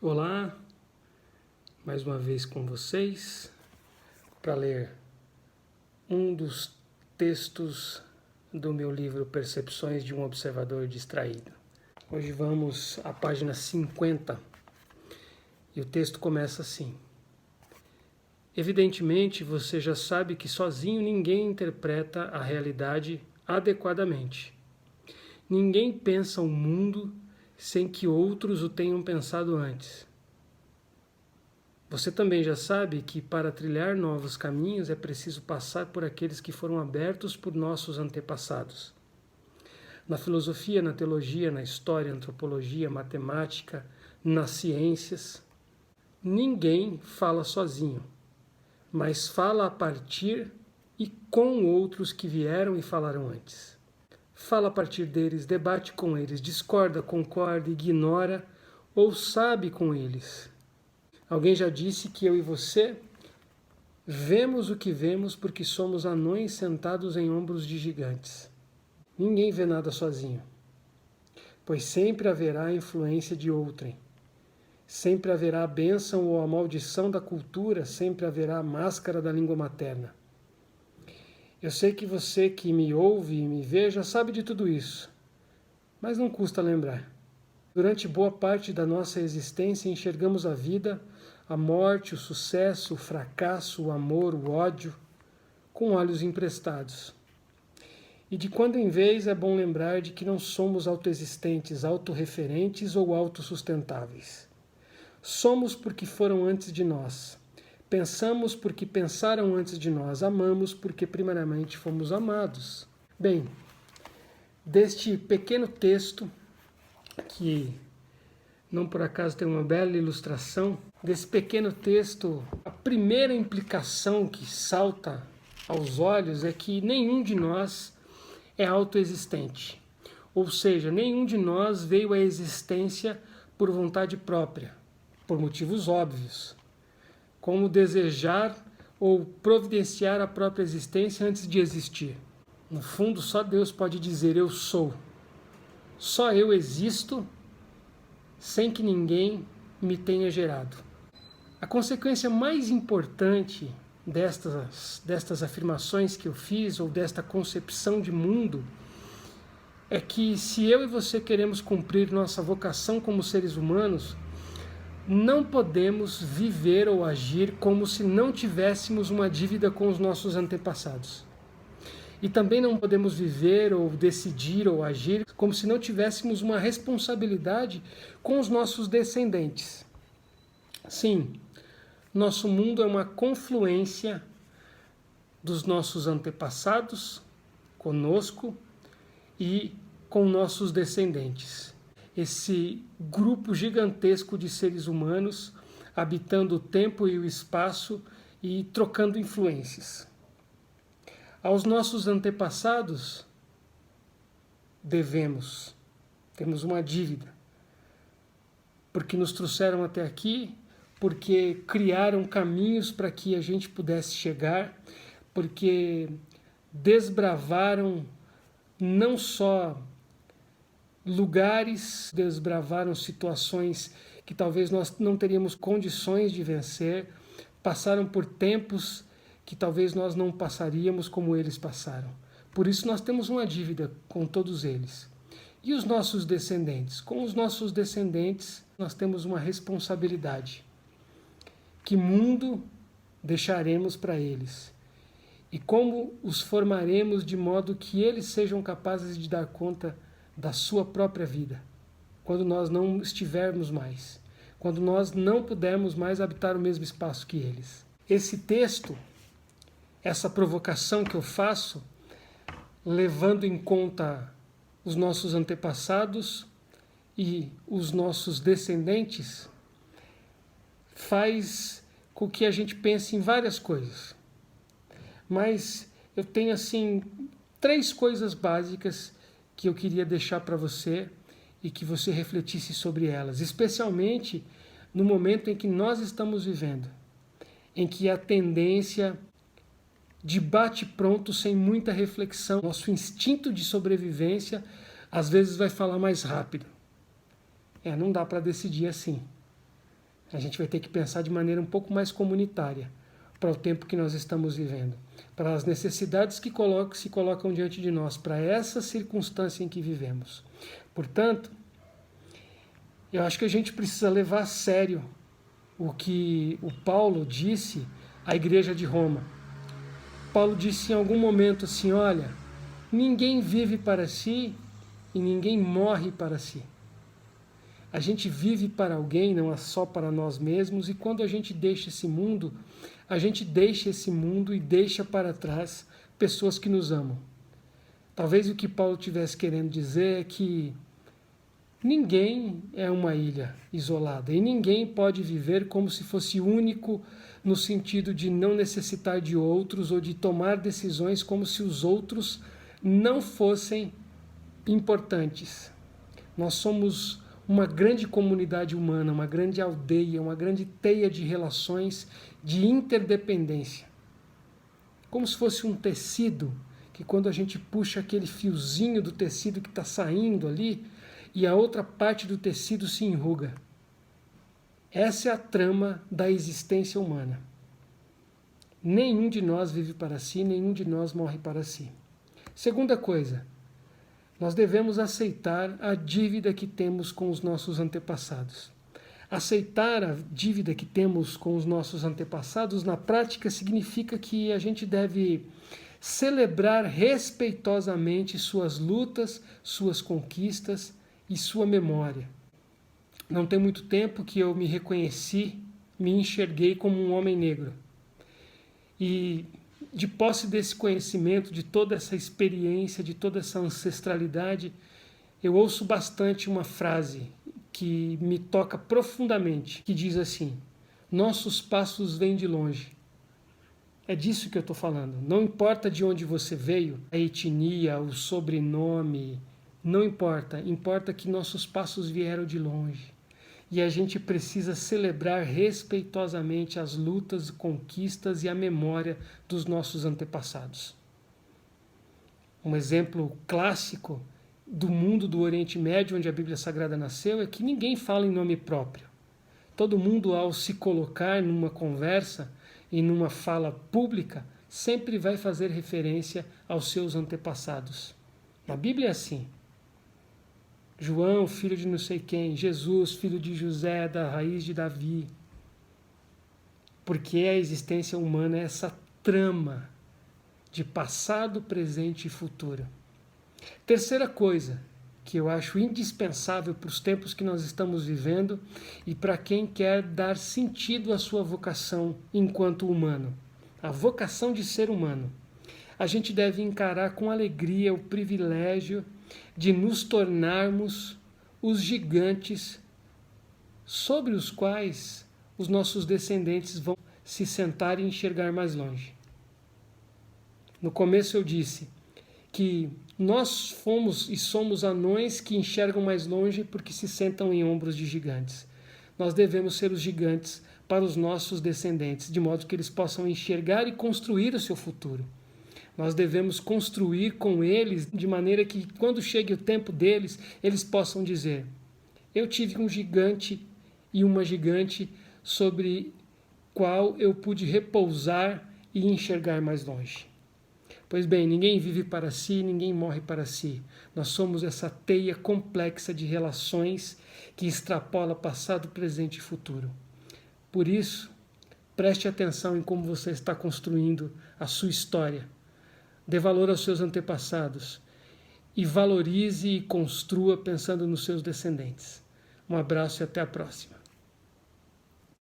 Olá, mais uma vez com vocês para ler um dos textos do meu livro Percepções de um Observador Distraído. Hoje vamos à página 50 e o texto começa assim. Evidentemente, você já sabe que sozinho ninguém interpreta a realidade adequadamente. Ninguém pensa o mundo sem que outros o tenham pensado antes. Você também já sabe que para trilhar novos caminhos é preciso passar por aqueles que foram abertos por nossos antepassados. Na filosofia, na teologia, na história, antropologia, matemática, nas ciências, ninguém fala sozinho, mas fala a partir e com outros que vieram e falaram antes. Fala a partir deles, debate com eles, discorda, concorda, ignora ou sabe com eles. Alguém já disse que eu e você vemos o que vemos porque somos anões sentados em ombros de gigantes. Ninguém vê nada sozinho, pois sempre haverá a influência de outrem. Sempre haverá a bênção ou a maldição da cultura, sempre haverá a máscara da língua materna. Eu sei que você que me ouve e me vê já sabe de tudo isso, mas não custa lembrar. Durante boa parte da nossa existência enxergamos a vida, a morte, o sucesso, o fracasso, o amor, o ódio, com olhos emprestados. E de quando em vez é bom lembrar de que não somos autoexistentes, autorreferentes ou autossustentáveis. Somos porque foram antes de nós. Pensamos porque pensaram antes de nós. Amamos porque primariamente fomos amados. Bem, deste pequeno texto, que não por acaso tem uma bela ilustração, desse pequeno texto, a primeira implicação que salta aos olhos é que nenhum de nós é autoexistente. Ou seja, nenhum de nós veio à existência por vontade própria, por motivos óbvios, como desejar ou providenciar a própria existência antes de existir. No fundo, só Deus pode dizer eu sou. Só eu existo sem que ninguém me tenha gerado. A consequência mais importante destas afirmações que eu fiz, ou desta concepção de mundo, é que se eu e você queremos cumprir nossa vocação como seres humanos, não podemos viver ou agir como se não tivéssemos uma dívida com os nossos antepassados. E também não podemos viver ou decidir ou agir como se não tivéssemos uma responsabilidade com os nossos descendentes. Sim, nosso mundo é uma confluência dos nossos antepassados conosco e com nossos descendentes. Esse grupo gigantesco de seres humanos habitando o tempo e o espaço e trocando influências. Aos nossos antepassados temos uma dívida, porque nos trouxeram até aqui, porque criaram caminhos para que a gente pudesse chegar, porque desbravaram não só lugares, desbravaram situações que talvez nós não teríamos condições de vencer, passaram por tempos que talvez nós não passaríamos como eles passaram. Por isso nós temos uma dívida com todos eles. E os nossos descendentes? Com os nossos descendentes nós temos uma responsabilidade. Que mundo deixaremos para eles? E como os formaremos de modo que eles sejam capazes de dar conta da sua própria vida, quando nós não estivermos mais, quando nós não pudermos mais habitar o mesmo espaço que eles. Esse texto, essa provocação que eu faço, levando em conta os nossos antepassados e os nossos descendentes, faz com que a gente pense em várias coisas. Mas eu tenho assim 3 coisas básicas que eu queria deixar para você e que você refletisse sobre elas, especialmente no momento em que nós estamos vivendo, em que a tendência de bate-pronto, sem muita reflexão, nosso instinto de sobrevivência às vezes vai falar mais rápido. Não dá para decidir assim. A gente vai ter que pensar de maneira um pouco mais comunitária para o tempo que nós estamos vivendo, para as necessidades que se colocam diante de nós, para essa circunstância em que vivemos. Portanto, eu acho que a gente precisa levar a sério o que o Paulo disse à igreja de Roma. Paulo disse em algum momento assim, olha, ninguém vive para si e ninguém morre para si. A gente vive para alguém, não é só para nós mesmos, e quando a gente deixa esse mundo, a gente deixa esse mundo e deixa para trás pessoas que nos amam. Talvez o que Paulo estivesse querendo dizer é que ninguém é uma ilha isolada e ninguém pode viver como se fosse único no sentido de não necessitar de outros ou de tomar decisões como se os outros não fossem importantes. Nós somos uma grande comunidade humana, uma grande aldeia, uma grande teia de relações de interdependência. Como se fosse um tecido, que quando a gente puxa aquele fiozinho do tecido que está saindo ali, e a outra parte do tecido se enruga. Essa é a trama da existência humana. Nenhum de nós vive para si, nenhum de nós morre para si. Segunda coisa, nós devemos aceitar a dívida que temos com os nossos antepassados. Aceitar a dívida que temos com os nossos antepassados, na prática, significa que a gente deve celebrar respeitosamente suas lutas, suas conquistas e sua memória. Não tem muito tempo que eu me reconheci, me enxerguei como um homem negro. E de posse desse conhecimento, de toda essa experiência, de toda essa ancestralidade, eu ouço bastante uma frase que me toca profundamente, que diz assim, nossos passos vêm de longe. É disso que eu estou falando. Não importa de onde você veio, a etnia, o sobrenome, não importa. Importa que nossos passos vieram de longe. E a gente precisa celebrar respeitosamente as lutas, conquistas e a memória dos nossos antepassados. Um exemplo clássico do mundo do Oriente Médio, onde a Bíblia Sagrada nasceu, é que ninguém fala em nome próprio. Todo mundo, ao se colocar numa conversa e numa fala pública, sempre vai fazer referência aos seus antepassados. Na Bíblia é assim. João, filho de não sei quem, Jesus, filho de José, da raiz de Davi. Porque a existência humana é essa trama de passado, presente e futuro. Terceira coisa que eu acho indispensável para os tempos que nós estamos vivendo e para quem quer dar sentido à sua vocação enquanto humano, a vocação de ser humano. A gente deve encarar com alegria o privilégio de nos tornarmos os gigantes sobre os quais os nossos descendentes vão se sentar e enxergar mais longe. No começo eu disse que nós fomos e somos anões que enxergam mais longe porque se sentam em ombros de gigantes. Nós devemos ser os gigantes para os nossos descendentes, de modo que eles possam enxergar e construir o seu futuro. Nós devemos construir com eles de maneira que, quando chegue o tempo deles, eles possam dizer: eu tive um gigante e uma gigante sobre qual eu pude repousar e enxergar mais longe. Pois bem, ninguém vive para si, ninguém morre para si. Nós somos essa teia complexa de relações que extrapola passado, presente e futuro. Por isso, preste atenção em como você está construindo a sua história. Dê valor aos seus antepassados e valorize e construa pensando nos seus descendentes. Um abraço e até a próxima.